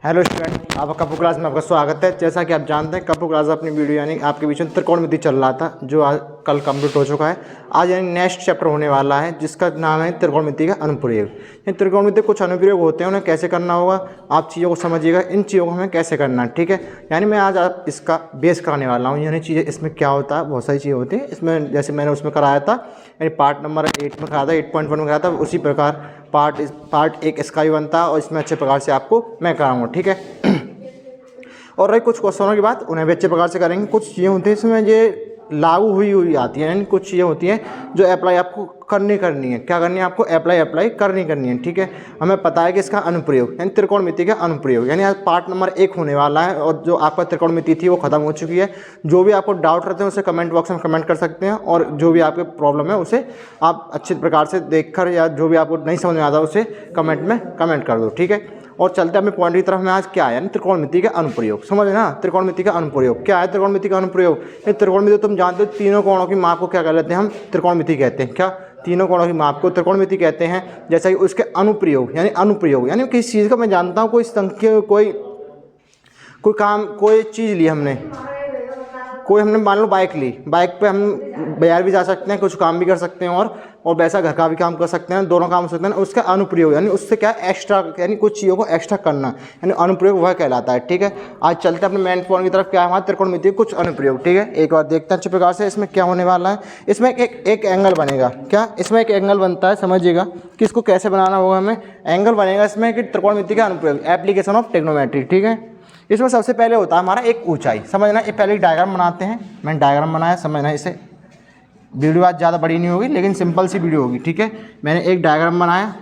Hello student, आपका कपू class में आपका स्वागत है। जैसा कि आप जानते हैं कपू क्लास अपनी वीडियो यानी आपके बीच में त्रिकोणमिति चल रहा था जो आज कल कंप्लीट हो चुका है। आज यानी नेक्स्ट चैप्टर होने वाला है जिसका नाम है त्रिकोणमिति का अनुप्रयोग। यानी त्रिकोणमिति कुछ अनुप्रयोग होते हैं, उन्हें कैसे करना होगा आप चीज़ों को समझिएगा, इन चीज़ों को हमें कैसे करना है। ठीक है, यानी मैं आज आप इसका बेस कराने वाला हूँ। यानी चीज़ें इसमें क्या होता है, बहुत सारी चीज़ें होती हैं इसमें। जैसे मैंने उसमें कराया था यानी पार्ट नंबर 8 में कराया था, 8.1 में कराया था, उसी प्रकार पार्ट एक इसका भी बनता है और इसमें अच्छे प्रकार से आपको मैं कराऊंगा। ठीक है, और रही कुछ क्वेश्चनों की बात, उन्हें भी अच्छे प्रकार से करेंगे। कुछ चीज़ें होती हैं इसमें ये लागू हुई आती हैं, यानी कुछ चीज़ें होती हैं जो अप्लाई आपको करनी है। क्या करनी है आपको? अप्लाई करनी है। ठीक है, हमें पता है कि इसका अनुप्रयोग यानी त्रिकोणमिति का अनुप्रयोग यानी आज पार्ट नंबर 1 होने वाला है और जो आपका त्रिकोणमिति थी वो खत्म हो चुकी है। जो भी आपको डाउट रहते हैं उसे कमेंट बॉक्स में कमेंट कर सकते हैं और जो भी आपके प्रॉब्लम है उसे आप अच्छे प्रकार से देखकर या जो भी आपको नहीं समझ में आता उसे कमेंट में कमेंट कर दो। ठीक है, और चलते हैं अपने पॉइंट की तरफ में। आज क्या है यानी त्रिकोणमिति का अनुप्रयोग, समझ ना। त्रिकोणमिति का अनुप्रयोग क्या है? त्रिकोणमिति का अनुप्रयोग ये त्रिकोणमिति तुम जानते हो, तीनों कोणों की माप को क्या कर लेते हैं हम? त्रिकोणमिति कहते हैं। क्या? तीनों कोणों की माप को त्रिकोणमिति कहते हैं। जैसा कि उसके अनुप्रयोग यानी किसी चीज़ का मैं जानता हूँ, कोई संख्या कोई काम कोई चीज़ ली हमने, हमने मान लो बाइक ली, बाइक पे हम बाजार भी जा सकते हैं, कुछ काम भी कर सकते हैं और वैसा घर का भी काम कर सकते हैं, दोनों काम हो सकते हैं। उसका अनुप्रयोग यानी उससे क्या एक्स्ट्रा यानी कुछ चीज़ों को एक्स्ट्रा करना यानी अनुप्रयोग वह कहलाता है। ठीक है, आज चलते हैं अपने मेन पॉइंट की तरफ। क्या है हमारा त्रिकोणमिति के कुछ अनुप्रयोग। ठीक है, एक बार देखते हैं अच्छे प्रकार से इसमें क्या होने वाला है। इसमें एक एंगल बनेगा। क्या? इसमें एक एंगल बनता है, समझिएगा कि इसको कैसे बनाना होगा हमें। एंगल बनेगा इसमें कि त्रिकोणमिति का अनुप्रयोग, एप्लीकेशन ऑफ ट्रिग्नोमेट्री। ठीक है, इसमें सबसे पहले होता है हमारा एक ऊंचाई। समझना, ये पहले एक डायग्राम बनाते हैं। मैंने डायग्राम बनाया, समझना। इसे वीडियो आज ज़्यादा बड़ी नहीं होगी लेकिन सिंपल सी वीडियो होगी। ठीक है, मैंने एक डायग्राम बनाया,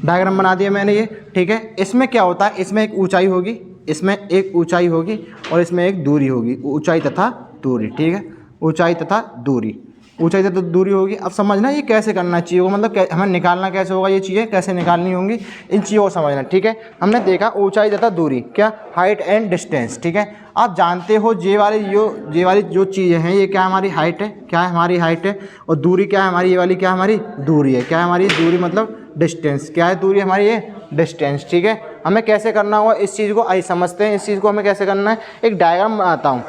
डायग्राम बना दिया मैंने ये। ठीक है, इसमें क्या होता है, इसमें एक ऊंचाई होगी, इसमें एक ऊंचाई होगी और इसमें एक दूरी होगी, ऊंचाई तथा दूरी। ठीक है, ऊंचाई तथा दूरी, ऊंचाई तथा दूरी होगी। अब समझना ये कैसे करना चाहिए वो, मतलब हमें निकालना कैसे होगा, ये चीज़ें कैसे निकालनी होंगी, इन चीज़ों को समझना। ठीक है, हमने देखा ऊंचाई तथा दूरी, क्या? Height and distance. ठीक है, आप जानते हो ये वाली जो चीज़ें हैं ये क्या हमारी हाइट है, क्या है हमारी हाइट है, और दूरी क्या है हमारी, ये वाली क्या हमारी दूरी है। क्या है हमारी दूरी? मतलब डिस्टेंस। क्या है दूरी हमारी? ये डिस्टेंस। ठीक है, हमें कैसे करना होगा इस चीज़ को, आइए समझते हैं इस चीज़ को हमें कैसे करना है। एक डायग्राम बनाता हूँ।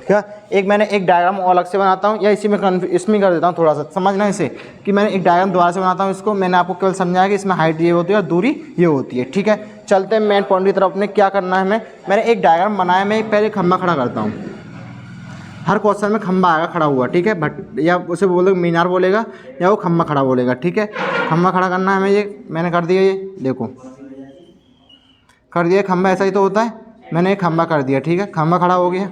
क्या? मैंने एक डायग्राम और अलग से बनाता हूँ या इसमें कर देता हूँ थोड़ा सा, समझना इसे कि मैंने एक डायग्राम दोबारा से बनाता हूँ। इसको मैंने आपको केवल समझाया कि इसमें हाइट ये होती है और दूरी ये होती है। ठीक है, चलते हैं मेन पॉइंट की तरफ। अपने क्या करना है हमें, मैंने एक डायग्राम बनाया, मैं पहले खंबा खड़ा करता हूँ। हर क्वेश्चन में खंबा आएगा खड़ा हुआ। ठीक है, बट या उसे बोलेगा मीनार बोलेगा या वो खंबा खड़ा बोलेगा। ठीक है, खंबा खड़ा करना है हमें। ये मैंने कर दिया, ये देखो कर दिया खंबा, ऐसा ही तो होता है। मैंने एक खंबा कर दिया। ठीक है, खंबा खड़ा हो गया,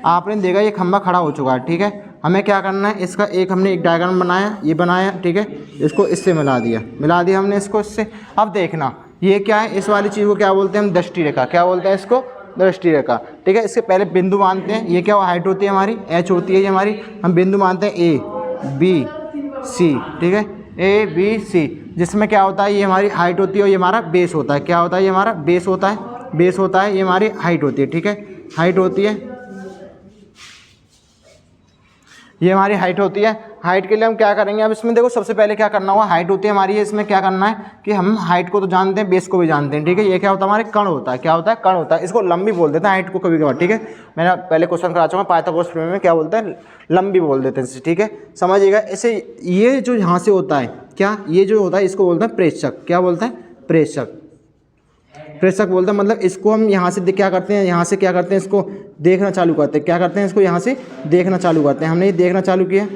आपने देखा ये खंबा खड़ा हो चुका है। ठीक है, हमें क्या करना है, इसका हमने एक डायग्राम बनाया, ये बनाया। ठीक है, इसको इससे मिला दिया हमने इसको इससे। अब देखना ये क्या है, इस वाली चीज़ को क्या बोलते हैं हम? दृष्टि रेखा। क्या बोलते हैं इसको? दृष्टि रेखा। ठीक है, इसके पहले बिंदु मानते हैं। ये क्या हाइट होती है हमारी? एच होती है ये हमारी। हम बिंदु मानते हैं ए बी सी। ठीक है, ए बी सी, जिसमें क्या होता है ये हमारी हाइट होती है और ये हमारा बेस होता है। क्या होता है? ये हमारा बेस होता है, बेस होता है, ये हमारी हाइट होती है। ठीक है, हाइट होती है, ये हमारी हाइट होती है। हाइट के लिए हम क्या करेंगे, अब इसमें देखो सबसे पहले क्या करना होगा, हाइट होती है हमारी, इसमें क्या करना है कि हम हाइट को तो जानते हैं, बेस को भी जानते हैं। ठीक है, ये क्या होता है हमारे कण होता है। क्या होता है? कण होता है। इसको लंबी बोल देते हैं हाइट को कभी कभार। ठीक है, मैंने पहले क्वेश्चन करा चुका, पाइथागोरस प्रमेय में क्या बोलते हैं? लंबी बोल देते हैं। ठीक है, समझिएगा इसे। ये जो यहाँ से होता है, क्या ये जो होता है इसको बोलते हैं प्रेक्षक। क्या बोलते हैं? प्रेक्षक। प्रेक्षक बोलते हैं, मतलब इसको हम यहाँ से क्या करते हैं, यहाँ से क्या करते हैं, इसको देखना चालू करते हैं। क्या करते हैं? इसको यहाँ से देखना चालू करते हैं। हमने ये देखना चालू किया,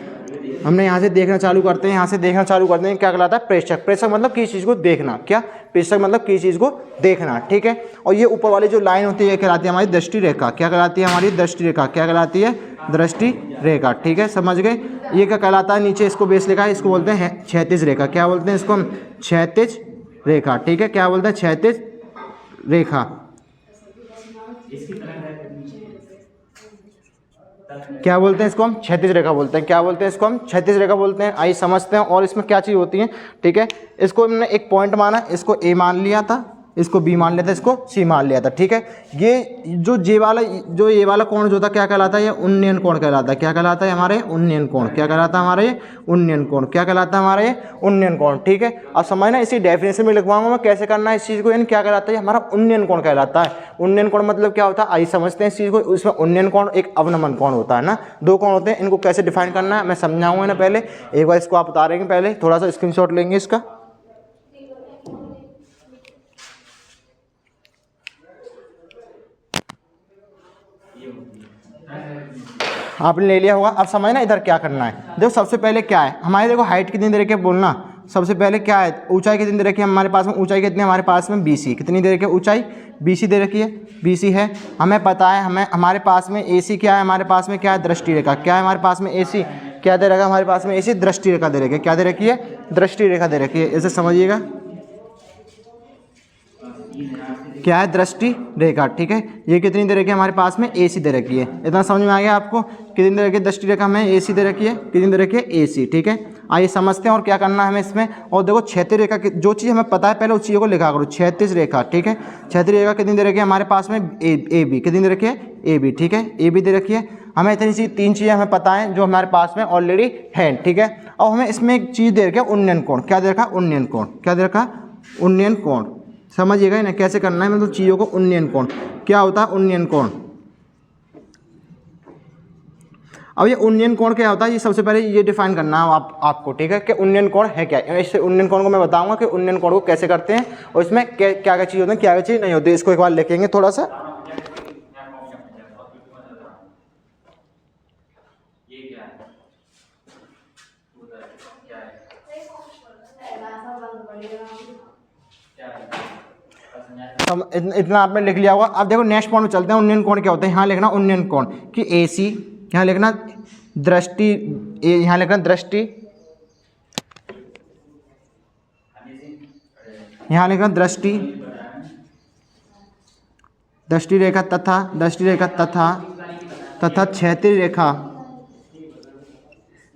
हमने यहाँ से देखना चालू करते हैं, यहाँ से देखना चालू करते हैं। क्या कहलाता है? प्रेक्षक। प्रेक्षक मतलब किसी चीज़ को देखना। क्या? प्रेक्षक मतलब किसी चीज़ को देखना। ठीक है, और ये ऊपर वाली जो लाइन होती है ये कहलाती है हमारी दृष्टि रेखा। क्या कहलाती है हमारी? दृष्टि रेखा। क्या कहलाती है? दृष्टि रेखा। ठीक है, समझ गए। ये क्या कहलाता है? नीचे इसको बेस लिखा है, इसको बोलते हैं क्षैतिज रेखा। क्या बोलते हैं इसको हम? क्षैतिज रेखा। ठीक है, क्या बोलते हैं? क्षैतिज रेखा। क्या बोलते हैं इसको हम? क्षैतिज रेखा बोलते हैं। क्या बोलते हैं इसको हम? क्षैतिज रेखा बोलते हैं। आइए समझते हैं और इसमें क्या चीज़ होती है। ठीक है, इसको हमने एक पॉइंट माना, इसको ए मान लिया था इसको बी मान लिया था, इसको सी मान लिया था, ठीक है। ये ये वाला कोण जो था क्या कहलाता है, ये उन्नयन कोण कहलाता है। क्या कहलाता है हमारे उन्नयन कोण, क्या कहलाता है हमारे उन्नयन कोण, क्या कहलाता है हमारे उन्नयन कोण, ठीक है। अब समझना इसी डेफिनेशन में लिखवाऊंगा मैं कैसे करना है इस चीज़ को, यानी क्या कहलाता है हमारा उन्नयन कोण कहलाता है। उन्नयन कोण मतलब क्या होता है, आइए समझते हैं इस चीज़ को। उसमें उन्नयन कोण एक अवनमन कोण होता है ना, दो कोण होते हैं, इनको कैसे डिफाइन करना है मैं समझाऊंगा ना। पहले एक बार इसको आप उतारेंगे, पहले थोड़ा सा स्क्रीनशॉट लेंगे इसका। आपने ले लिया होगा। अब समझना इधर क्या करना है। देखो सबसे पहले क्या है हमारे, देखो हाइट कितनी दे रखी है बोलना। सबसे पहले क्या है, ऊंचाई कितनी दे रखी है हमारे पास में, ऊंचाई कितनी हमारे पास में BC, कितनी दे रखी है ऊंचाई BC दे रखी है, BC है। हमें पता है हमें हमारे पास में AC क्या है, हमारे पास में क्या है दृष्टि रेखा, क्या है हमारे पास में AC क्या दे रखा है हमारे पास में AC दृष्टि रेखा दे रखी है, क्या दे रखी है दृष्टि रेखा दे रखी है। इसे समझिएगा क्या है दृष्टि रेखा, ठीक है। ये कितनी दे रखी है हमारे पास में AC दे रखी है। इतना समझ में आ गया आपको, कितनी दे रखी है दृष्टि रेखा हमें AC दे रखी है, कितनी दे रखी है AC, ठीक है। आइए समझते हैं और क्या करना है हमें इसमें। और देखो क्षैतिज रेखा की जो चीज़ हमें पता है पहले उस चीज़ों को लिखा करो। क्षैतिज रेखा, ठीक है। क्षैतिज रेखा कितनी दे रखी है हमारे पास में AB, कितनी दे रखी है AB, ठीक है, AB दे रखी है। हमें इतनी सी तीन चीज़ें हमें पता है जो हमारे पास में ऑलरेडी है, ठीक है। और हमें इसमें एक चीज़ दे रखी है उन्नयन कोण, क्या दे रखा है उन्नयन कोण, क्या दे रखा है उन्नयन कोण। समझिएगा ना कैसे करना है, मतलब चीज़ों को उन्नयन कोण क्या होता है उन्नयन कोण। अब ये उन्नयन कोण क्या होता है ये सबसे पहले ये डिफाइन करना है आपको, ठीक है, कि उन्नयन कोण है क्या। इससे उन्नयन कोण को मैं बताऊंगा कि उन्नयन कोण को कैसे करते हैं और इसमें क्या क्या चीज़ होती है क्या क्या चीज़ नहीं होती। इसको एक बार लिखेंगे थोड़ा सा। इतना आपने लिख लिया होगा। अब देखो नेक्स्ट पॉइंट में चलते हैं। उन्नयन कोण क्या होता है, यहाँ लिखना उन्नयन कोण कि AC, यहाँ लिखना दृष्टि, यहाँ लिखना दृष्टि, यहाँ लिखना दृष्टि, दृष्टि रेखा तथा दृष्टि रेखा तथा क्षैतिज रेखा,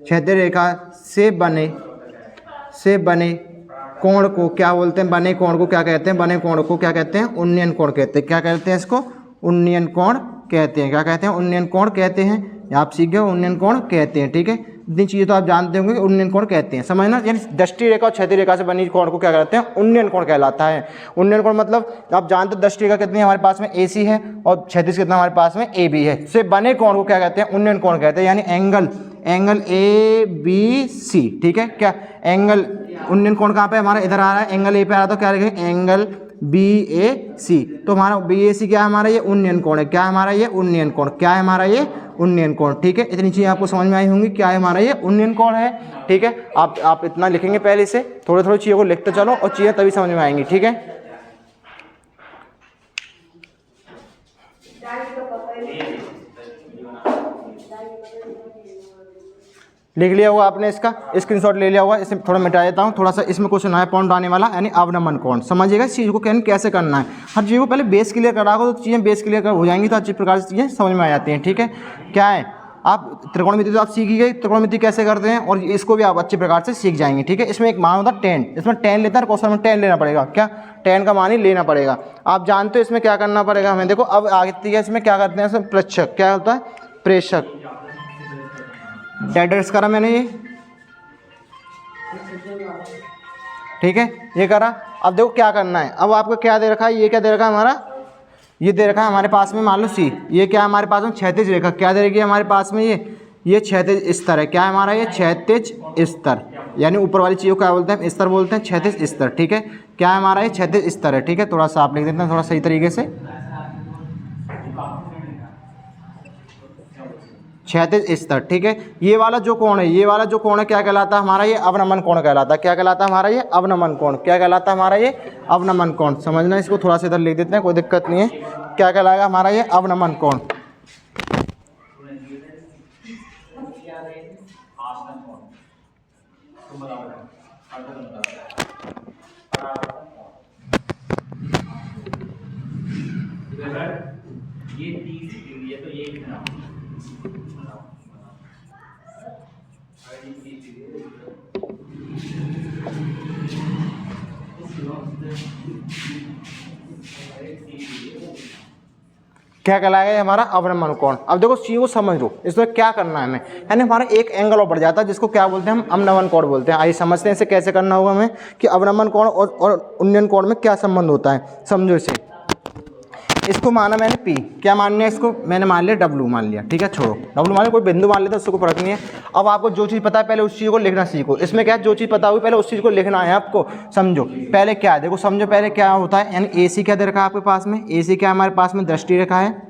क्षैतिज रेखा से बने कोण को क्या बोलते हैं, बने कोण को क्या कहते हैं, बने कोण को क्या कहते हैं उन्नयन कोण कहते हैं। क्या कहते हैं इसको उन्नयन कोण कहते हैं। क्या कहते हैं उन्नयन कोण कहते हैं। आप सीख गए उन्नयन कोण कहते हैं, ठीक है। इतनी चीज़ें तो आप जानते होंगे कि उन्नयन कोण कहते हैं, समझना। यानी दृष्टि रेखा और क्षैतिज रेखा से बनी कोण को क्या कहते हैं उन्नयन कोण कहलाता है। उन्नयन कोण मतलब आप जानते हो दृष्टि रेखा कितनी हमारे पास में AC है और क्षैतिज कितना हमारे पास में AB है, से बने कोण को क्या कहते हैं उन्नयन कोण कहते हैं। यानी एंगल ABC, ठीक है। क्या एंगल उन्नयन कोण कहाँ पे हमारा इधर आ रहा है, एंगल A पे आ रहा है तो क्या लिखेंगे एंगल BAC। तो हमारा BAC क्या है हमारा ये उन्नयन कोण है, क्या है हमारा ये उन्नयन कोण, क्या है हमारा ये उन्नयन कोण, ठीक है। इतनी चीज़ें आपको समझ में आई होंगी क्या है हमारा ये उन्नयन कोण है, ठीक है। आप इतना लिखेंगे पहले से, थोड़ी थोड़ी चीज़ों को लिखते चलो और चीज़ें तभी समझ में आएंगी, ठीक है। लिख लिया होगा आपने, इसका स्क्रीनशॉट ले लिया होगा। इसे थोड़ा मिटा देता हूँ, थोड़ा सा इसमें क्वेश्चन आया पॉइंट आने वाला, यानी अवनमन कोण। समझिएगा इस चीज़ को कैसे करना है। हर चीज़ को पहले बेस क्लियर करा दो तो चीज़ें बेस क्लियर हो जाएंगी, तो अच्छी प्रकार से चीज़ें समझ में आ जाती हैं, ठीक है। क्या है आप त्रिकोणमिति तो आप सीख ही गए, त्रिकोणमिति कैसे करते हैं और इसको भी आप अच्छी प्रकार से सीख जाएंगे, ठीक है। इसमें एक मान होता है tan, इसमें tan लेता है क्वेश्चन में tan लेना पड़ेगा, क्या tan का मान ही लेना पड़ेगा। आप जानते हो इसमें क्या करना पड़ेगा हमें। देखो अब आगे है इसमें क्या करते हैं, इसमें प्रेक्षक क्या होता है प्रेक्षक, डेडर्स करा मैंने ये, ठीक है, ये करा। अब देखो क्या करना है, अब आपको क्या दे रखा है, ये क्या दे रखा है हमारा, ये दे रखा है हमारे पास में मान लो C। ये क्या है हमारे पास में क्षैतिज रेखा, क्या दे रखी है हमारे पास में ये क्षैतिज स्तर है। क्या है हमारा ये क्षैतिज स्तर, यानी ऊपर वाली चीज़ को क्या बोलते हैं स्तर बोलते हैं, क्षैतिज स्तर, ठीक है। क्या है हमारा ये क्षैतिज स्तर है, ठीक है। थोड़ा सा आप लिख देते हैं थोड़ा सही तरीके से, क्षैतिज स्तर, ठीक है। ये वाला जो कोण है, ये वाला जो कोण है क्या कहलाता है हमारा ये अवनमन कोण कहलाता है। क्या कहलाता है हमारा ये अवनमन कोण, क्या कहलाता है हमारा ये अवनमन कोण। समझना, इसको थोड़ा सा इधर लिख देते हैं, कोई दिक्कत नहीं है। क्या कहलाएगा हमारा ये अवनमन कोण। ये 30 डिग्री है तो ये इतना क्या कहलाएगा हमारा अवनमन कोण। अब देखो सी को समझ लो, इसमें क्या करना है हमें, यानी हमारा एक एंगल और बढ़ जाता है जिसको क्या बोलते हैं हम अवनमन कोण बोलते हैं। आइए समझते हैं इसे कैसे करना होगा हमें कि अवनमन कोण और उन्नयन कोण में क्या संबंध होता है। समझो इसे, इसको माना मैंने P, क्या मान लिया इसको, मैंने मान लिया W मान लिया, ठीक है, छोड़ो W मान लिया, कोई बिंदु मान लेता उसको फर्क नहीं है। अब आपको जो चीज़ पता है पहले उस चीज़ को लिखना सीखो। इसमें क्या है, जो चीज़ पता हुई पहले उस चीज़ को लिखना है आपको। समझो पहले क्या है, देखो समझो पहले क्या होता है, यानी AC क्या दे रखा है आपके पास में, AC क्या हमारे पास में दृष्टि रेखा है,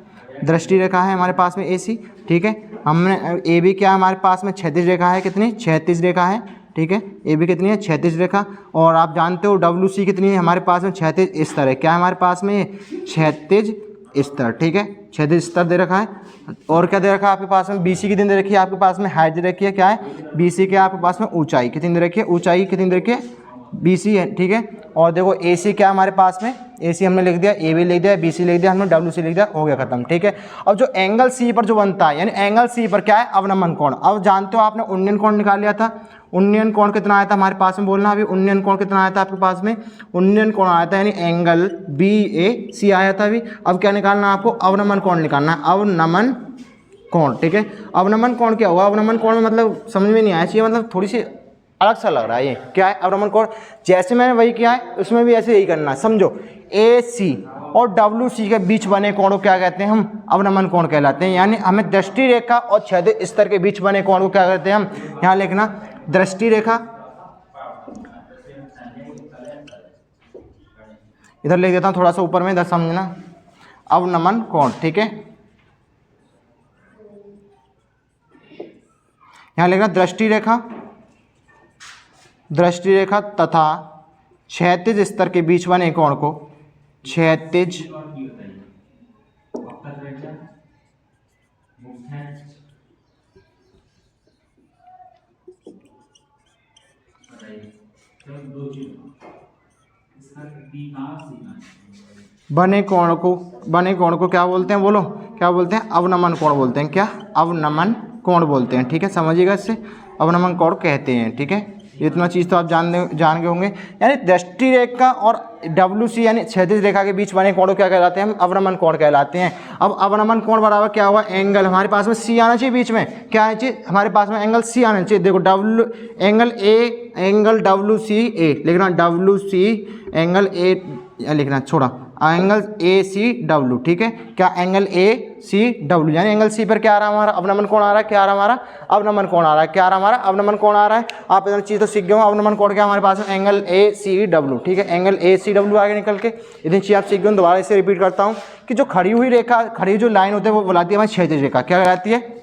दृष्टि रेखा है हमारे पास में AC, ठीक है। हमने AB क्या हमारे पास में क्षैतिज रेखा है, कितनी, क्षैतिज रेखा है, ठीक है। AB कितनी है, क्षैतिज रेखा। और आप जानते हो WC कितनी है हमारे पास में, क्षैतिज स्तर है, क्या है हमारे पास में, क्षैतिज स्तर, ठीक है, क्षैतिज स्तर दे रखा है। और क्या दे रखा है आपके पास में, BC कितनी दे रखी है आपके पास में, हाइट दे रखी है, क्या है BC के आपके पास में, ऊंचाई कितनी दे रखी है, ऊंचाई कितनी दे रखी है BC है, ठीक है। और देखो AC क्या हमारे पास में, AC हमने लिख दिया, AB लिख दिया, BC लिख दिया, हमने WC लिख दिया, हो गया खत्म, ठीक है। अब जो एंगल C पर जो बनता है, यानी एंगल C पर क्या है, अवनमन कोण। अब जानते हो आपने उन्नयन कोण निकाल लिया था, उन्नयन कोण कितना आया था हमारे पास में, बोलना अभी उन्नयन कोण कितना आया था आपके पास में, उन्नयन कोण आया था यानी एंगल BAC आया था अभी। अब क्या निकालना है आपको, अवनमन कोण निकालना है, अवनमन कोण, ठीक है। अवनमन कोण क्या हुआ, अवनमन कोण में मतलब समझ में नहीं आया चाहिए, मतलब थोड़ी सी अलग सा लग रहा है ये, क्या है अवनमन कोण, जैसे मैंने वही किया है उसमें भी ऐसे यही करना है। समझो AC और WC के बीच बने कोण को क्या कहते हैं हम, अवनमन कोण कहलाते हैं। यानी हमें दृष्टि रेखा और क्षैतिज स्तर के बीच बने कोण को क्या कहते हैं हम, यहाँ लिखना दृष्टि रेखा, इधर लिख देता हूँ थोड़ा सा ऊपर में, इधर समझना, अवनमन कोण, ठीक है। यहाँ लिखना दृष्टि रेखा, दृष्टि रेखा तथा क्षैतिज स्तर के बीच बने कोण को क्षैतिज बने कोण को क्या बोलते हैं, बोलो क्या बोलते हैं, अवनमन कोण बोलते हैं, क्या अवनमन कोण बोलते हैं, ठीक है। समझिएगा, इससे अवनमन कोण कहते हैं, ठीक है। इतना चीज़ तो आप जान गए होंगे। यानी दृष्टि रेखा और WC यानी क्षैतिज रेखा के बीच बने कोण को क्या कहलाते हैं हम, अवनमन कोण कहलाते हैं। अब अवनमन कोण बराबर क्या हुआ, एंगल हमारे पास में C आना चाहिए बीच में, क्या आना चाहिए हमारे पास में, एंगल C आना चाहिए। देखो एंगल WCA लिखना, WC एंगल A लिखना, छोड़ा एंगल ACW, ठीक है। क्या एंगल ACW यानी एंगल C पर क्या आ रहा है हमारा, अवनमन कोण आ रहा है, क्या आ रहा है हमारा, अवनमन कोण आ रहा है, क्या आ रहा है हमारा, अवनमन कोण आ रहा है। आप इधर चीज़ तो सीख गए हो, अवनमन कोण क्या हमारे पास है, एंगल ACW, ठीक है। एंगल ACW आगे निकल के इतनी चीज़ आप सीख गए। दोबारा इसे रिपीट करता हूँ कि जो खड़ी हुई रेखा, खड़ी जो लाइन होती है वो बुलाती है हमारी क्षैतिज रेखा, क्या कहलाती है,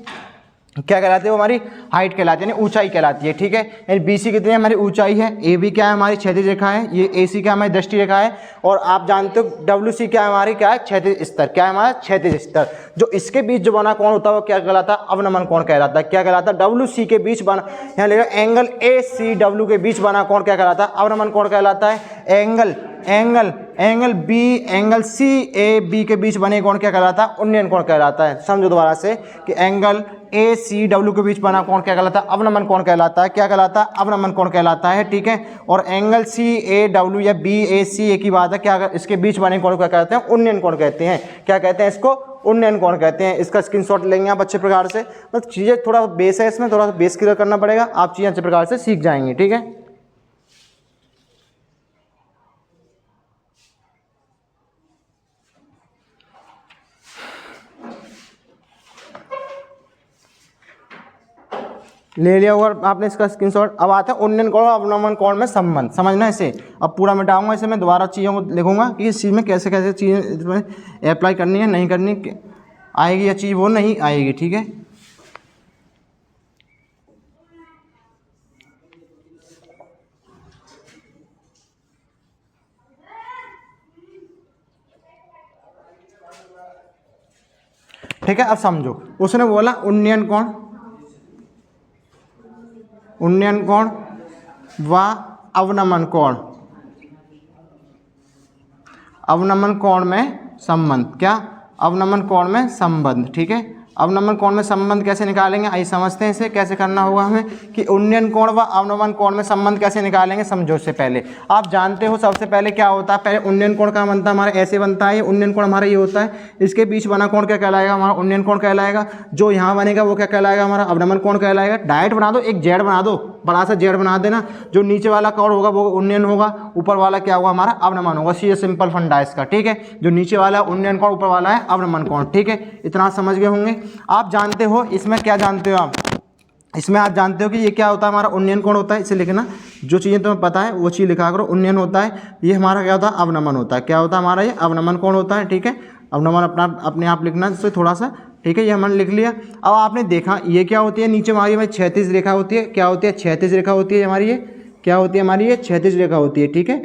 क्या कहलाती है वो हमारी हाइट कहलाती है, यानी ऊंचाई कहलाती है, ठीक है। यानी BC कितनी है हमारी ऊंचाई है, AB क्या है हमारी क्षैतिज रेखा है, ये AC क्या हमारी दृष्टि रेखा है, और आप जानते हो WC क्या है हमारी, क्या है क्षैतिज स्तर, क्या है हमारा क्षैतिज स्तर। जो इसके बीच जो बना कोण होता है वो क्या कहलाता है, अवनमन कोण कहलाता है, क्या कहलाता है, WC के बीच बना, यहाँ लेगा एंगल ACW के बीच बना कोण क्या कहलाता है, अवनमन कोण कहलाता है। एंगल CAB के बीच बने कोण क्या कहलाता है, उन्नयन कोण कहलाता है। समझो दोबारा से कि एंगल ACW के बीच बना कोण क्या कहलाता है, अवनमन कोण कहलाता है, क्या कहलाता है, अवनमन कोण कहलाता है, ठीक है। और एंगल CAW या BAC एक ही बात है, क्या इसके बीच बने कोण क्या कहते हैं, उन्नयन कोण कहते हैं, क्या कहते हैं इसको, उन्नयन कोण कहते हैं। इसका स्क्रीनशॉट लेंगे आप अच्छे प्रकार से, मतलब चीज़ें थोड़ा बेस है इसमें, थोड़ा सा बेस क्लियर करना पड़ेगा, आप चीज़ें अच्छे प्रकार से सीख जाएंगे, ठीक है। ले लिया होगा आपने इसका स्क्रीनशॉट। अब आता है उन्नयन कोण और अवनमन कोण में संबंध, समझना इसे। अब पूरा मिटाऊंगा इसे, मैं दोबारा चीज़ों को लिखूंगा कि इस चीज़ में कैसे कैसे चीज़ें इसमें अप्लाई करनी है, नहीं करनी, आएगी या चीज़ वो नहीं आएगी, ठीक है। ठीक है, अब समझो, उसने बोला उन्नयन कोण व अवनमन कोण, अवनमन कोण में संबंध, क्या अवनमन कोण में संबंध, ठीक है। अवनमन कोण में संबंध कैसे निकालेंगे, आइए समझते हैं इसे कैसे करना होगा हमें कि उन्नयन कोण व अवनमन कोण में संबंध कैसे निकालेंगे। समझो इससे पहले आप जानते हो सबसे पहले क्या होता है, पहले उन्नयन कोण का बनता है हमारा ऐसे बनता है, उन्नयन कोण हमारा ये होता है, इसके बीच बना कोण क्या कहलाएगा, हमारा उन्नयन कोण कहलाएगा। जो यहाँ बनेगा वो क्या कहलाएगा, हमारा अवनमन कोण कहलाएगा। डायरेक्ट बना दो, एक जेड बना दो, बड़ा सा जेड बना देना, जो नीचे वाला कोण होगा वो उन्नयन होगा, ऊपर वाला क्या होगा हमारा अवनमन होगा। सीधे सिंपल फंडा है इसका, ठीक है। जो नीचे वाला उन्नयन कोण, ऊपर वाला है अवनमन कोण, ठीक है। इतना समझ गए होंगे। आप जानते हो इसमें क्या जानते हो आप, इसमें आप जानते हो कि ये क्या होता है, हमारा उन्नयन कोण होता है। इसे लिखना, जो चीज़ें तुम्हें पता है वो चीज़ लिखा करो। उन्नयन होता है, ये हमारा क्या होता है अवनमन होता है। क्या होता है हमारा, ये अवनमन कोण होता है, ठीक है। अवनमन अपने आप लिखना जिससे थोड़ा सा, ठीक है। ये हमने लिख लिया। अब आपने देखा ये क्या होती है, नीचे हमारी क्षैतिज रेखा होती है। क्या होती है, क्षैतिज रेखा होती है हमारी, ये क्या होती है हमारी, ये क्षैतिज रेखा होती है, ठीक है।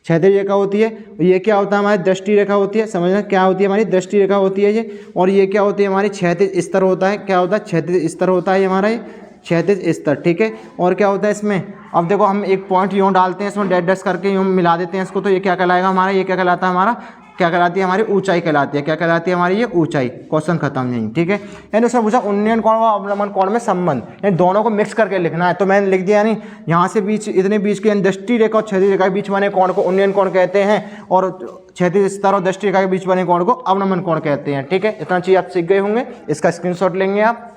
क्षैतिज रेखा होती है। ये क्या होता है हमारी दृष्टि रेखा होती है, समझना क्या होती है हमारी दृष्टि रेखा होती है ये। और ये क्या होती है हमारी क्षैतिज स्तर होता है। क्या होता है, क्षैतिज स्तर होता है हमारा, ये क्षैतिज स्तर, ठीक है। और क्या होता है इसमें, अब देखो हम एक पॉइंट यूँ डालते हैं इसमें, डैश डैश करके यूँ मिला देते हैं इसको, तो ये क्या कहलाएगा हमारा, ये क्या कहलाता है हमारा, क्या कहलाती है हमारी ऊंचाई कहलाती है। क्या कहलाती है हमारी, ये ऊंचाई। क्वेश्चन खत्म नहीं, ठीक है। यानी उसने पूछा उन्नयन कोण व अवनमन कोण में संबंध, यानी दोनों को मिक्स करके लिखना है। तो मैंने लिख दिया, यानी यहाँ से बीच, इतने बीच के दृष्टि रेखा और क्षैतिज रेखा के बीच बने कोण को उन्नयन कोण कहते हैं, और क्षैतिज स्तर और दृष्टि रेखा के बीच बने कोण को अवनमन कोण कहते हैं, ठीक है। इतना चीज़ आप सीख गए होंगे। इसका स्क्रीनशॉट लेंगे आप।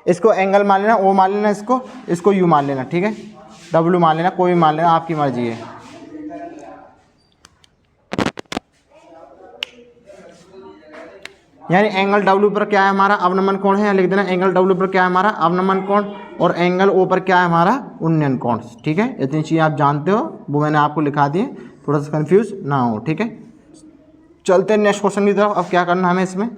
इसको एंगल मान लेना, ओ मान लेना, इसको यू मान लेना, ठीक है। डब्ल्यू मान लेना, कोई भी मान लेना, आपकी मर्जी है। यानी एंगल डब्ल्यू पर क्या है हमारा अवनमन कोण है, यहाँ लिख देना एंगल डब्ल्यू पर क्या है हमारा अवनमन कोण, और एंगल ओ पर क्या है हमारा उन्नयन कोण, ठीक है। इतनी चीज़ें आप जानते हो, वो मैंने आपको लिखा दिए, थोड़ा सा कंफ्यूज ना हो, ठीक है। चलते हैं नेक्स्ट क्वेश्चन की तरफ। अब क्या करना हमें इसमें,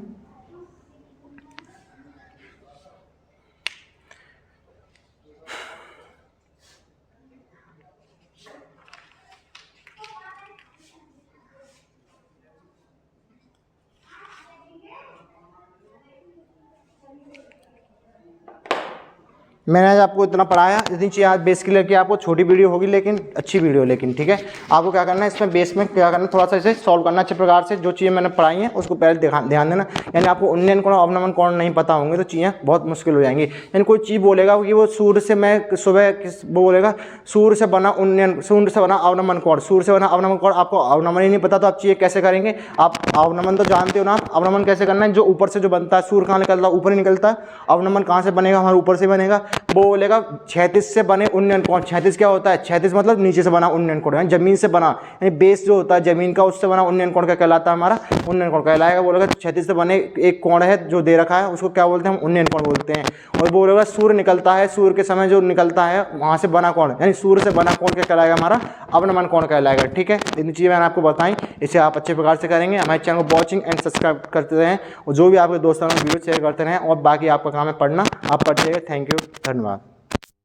मैंने आज आपको इतना पढ़ाया, इतनी चीज़ आज बेस क्लियर किया आपको। छोटी वीडियो होगी लेकिन अच्छी वीडियो, लेकिन ठीक है। आपको क्या करना है इसमें बेस में क्या करना है, थोड़ा सा इसे सॉल्व करना अच्छे प्रकार से। जो चीज़ें मैंने पढ़ाई हैं उसको पहले ध्यान देना। यानी आपको उन्नयन कोण अवनमन कोण नहीं पता होंगे तो चीज़ें बहुत मुश्किल हो जाएंगी। यानी कोई चीज़ बोलेगा कि वो सूर्य से, मैं सुबह वो बोलेगा सूर्य से बना उन्नयन, सूर्य से बना अवनमन कोण, सूर्य से बना अवनमन कोण, आपको अवनमन ही नहीं पता तो आप चीज़ें कैसे करेंगे। आप अवनमन तो जानते हो ना, अवनमन कैसे करना है, जो ऊपर से जो बनता है, सूर्य कहाँ निकलता है, ऊपर ही निकलता है। अवनमन कहाँ से बनेगा, हमारे ऊपर से बनेगा। वो बोलेगा क्षैतिज से बने उन्नयन कोण। क्षैतिज क्या होता है, क्षैतिज मतलब नीचे से बना उन्नयन कोण, यानी जमीन से बना, यानी बेस जो होता है जमीन का, उससे बना उन्नयन कोण क्या कहलाता है हमारा उन्नयन कोण कहलाएगा। बोलेगा क्षैतिज से बने एक कोण है जो दे रखा है, उसको क्या बोलते हैं हम उन्नयन कोण बोलते हैं। और बोलेगा सूर्य निकलता है, सूर्य के समय जो निकलता है वहाँ से बना कोण, यानी सूर्य से बना कोण क्या कहलाएगा हमारा अवनमन कोण कहलाएगा, ठीक है। इतनी चीज़ें मैंने आपको बताई, इसे आप अच्छे प्रकार से करेंगे। हमारे चैनल को वॉचिंग एंड सब्सक्राइब करते रहें, और जो भी आपके दोस्तों में वीडियो शेयर करते रहें, और बाकी आपका काम है पढ़ना, आप पढ़ते रहिए। थैंक यू, धन्यवाद।